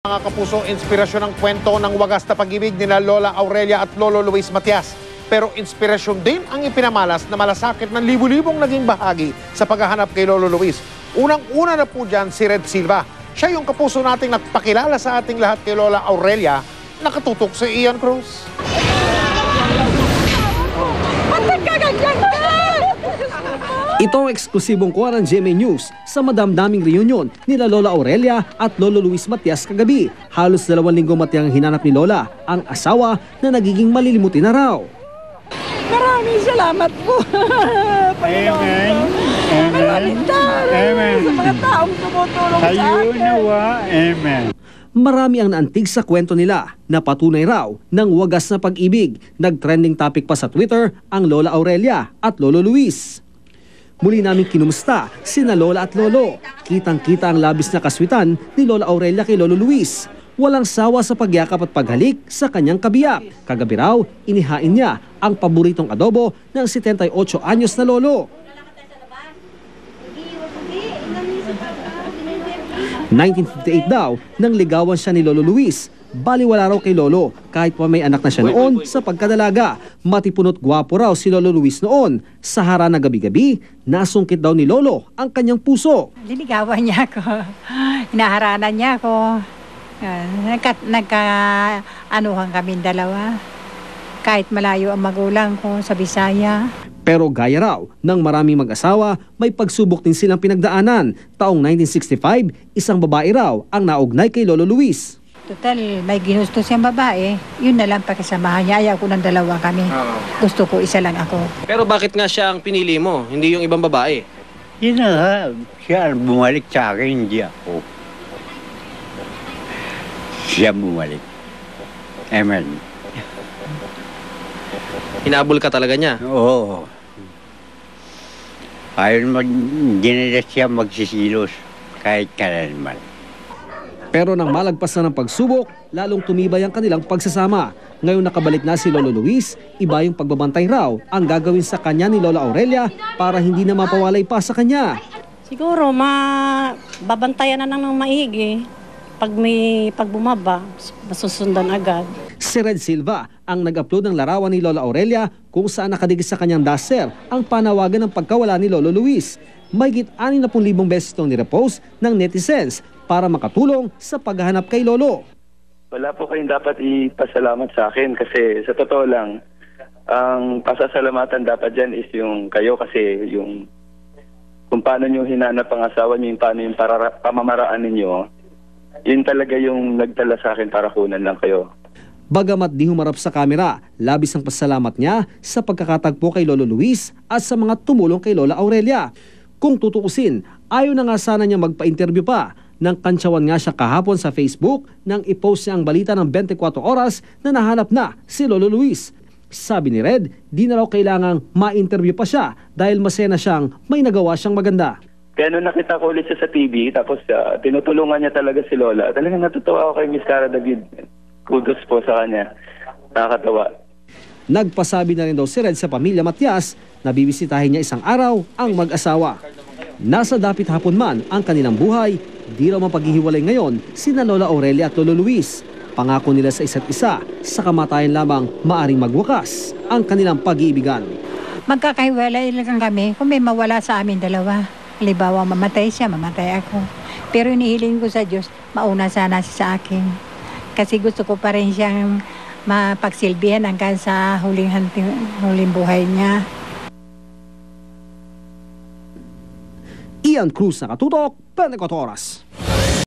Mga kapuso, inspirasyon ng kwento ng wagas na pag-ibig nila Lola Aurelia at Lolo Luis Matias. Pero inspirasyon din ang ipinamalas na malasakit ng libu-libong naging bahagi sa paghahanap kay Lolo Luis. Unang-una na po dyan si Red Silva. Siya yung kapuso nating nagpakilala sa ating lahat kay Lola Aurelia. Nakatutok si Ian Cruz. Ito ang eksklusibong kuha ng GMA News sa madamdaming reunion nila Lola Aurelia at Lolo Luis Matias kagabi. Halos 2 linggo matiyang hinanap ni Lola ang asawa na nagiging malilimutin na raw. Maraming salamat po. Amen. Maraming Amen. sa mga taong tumutulong sa akin. Amen. Marami ang naantig sa kwento nila na patunay raw ng wagas na pag-ibig. Nag-trending topic pa sa Twitter ang Lola Aurelia at Lolo Luis. Muli namin kinumusta sina Lola at Lolo. Kitang-kita ang labis na kaswitan ni Lola Aurelia kay Lolo Luis. Walang sawa sa pagyakap at paghalik sa kanyang kabiyak. Kagabi raw, inihain niya ang paboritong adobo ng 78 anyos na lolo. 1958 daw nang ligawan siya ni Lolo Luis. Baliwala raw kay Lolo kahit pa may anak na siya noon sa pagkadalaga. Matipunot gwapo raw si Lolo Luis noon. Sa harana gabi-gabi, nasungkit daw ni Lolo ang kanyang puso. Linigawan niya ako. Hinaharanan niya ako. Nagka-anuhan kami dalawa. Kahit malayo ang magulang ko sa Bisaya. Pero gaya raw ng maraming mag-asawa, may pagsubok din silang pinagdaanan. Taong 1965, isang babae raw ang naugnay kay Lolo Luis. Total, may ginusto siyang babae. Yun na lang pakisamahan niya. Ayaw ko ng dalawa kami. Gusto ko isa lang ako. Pero bakit nga siya ang pinili mo, hindi yung ibang babae? Yun na nga, siya bumalik sa akin, hindi ako. Siya bumalik. Amen. Hinabol ka talaga niya? Oo. Hindi na siya magsisilos kahit kailanman. Pero nang malagpas na ng pagsubok, lalong tumibay ang kanilang pagsasama. Ngayon nakabalik na si Lolo Luis, iba yung pagbabantay raw ang gagawin sa kanya ni Lola Aurelia para hindi na mapawalay pa sa kanya. Siguro, babantayan na ng maigi. Pag bumaba, masusundan agad. Si Red Silva ang nag-upload ng larawan ni Lola Aurelia kung saan nakadikit sa kanyang daser ang panawagan ng pagkawala ni Lolo Luis. Mahigit 60,000 beses itong nirepost ng netizens para makatulong sa paghahanap kay Lolo. Wala po kayong dapat ipasalamat sa akin kasi sa totoo lang, ang pasasalamatan dapat dyan is yung kayo kasi yung kung paano nyo hinanap ang asawa nyo, yung paano yung pamamaraan ninyo, yun talaga yung nagdala sa akin para kunan lang kayo. Bagamat di humarap sa kamera, labis ang pasalamat niya sa pagkakatagpo kay Lolo Luis at sa mga tumulong kay Lola Aurelia. Kung tutuusin, ayaw na nga sana niya magpa-interview pa nang kantsawan nga siya kahapon sa Facebook nang i-post niya ang balita ng 24 oras na nahanap na si Lolo Luis. Sabi ni Red, di na raw kailangang ma-interview pa siya dahil masaya na siyang may nagawa siyang maganda. Kaya nung nakita ko ulit siya sa TV, tapos tinutulungan niya talaga si Lola, talagang natutuwa ako kay Miss Cara David. Kudos po sa kanya. Nakakatawa. Nagpasabi na rin daw si Red sa pamilya Matias na bibisitahin niya isang araw ang mag-asawa. Nasa dapit hapon man ang kanilang buhay, di raw mapaghihiwalay ngayon sina Lola Aurelia at Lolo Luis. Pangako nila sa isa't isa, sa kamatayan lamang maaring magwakas ang kanilang pag-iibigan. Magkakahiwalay lang kami kung may mawala sa amin dalawa. Halimbawa, mamatay siya, mamatay ako. Pero inihiling ko sa Diyos, mauna sana siya sa akin. Kasi gusto ko pa rin siyang mapagsilbihan hanggang sa huling buhay niya. Ian Cruz, Nakatutok, 24 Oras.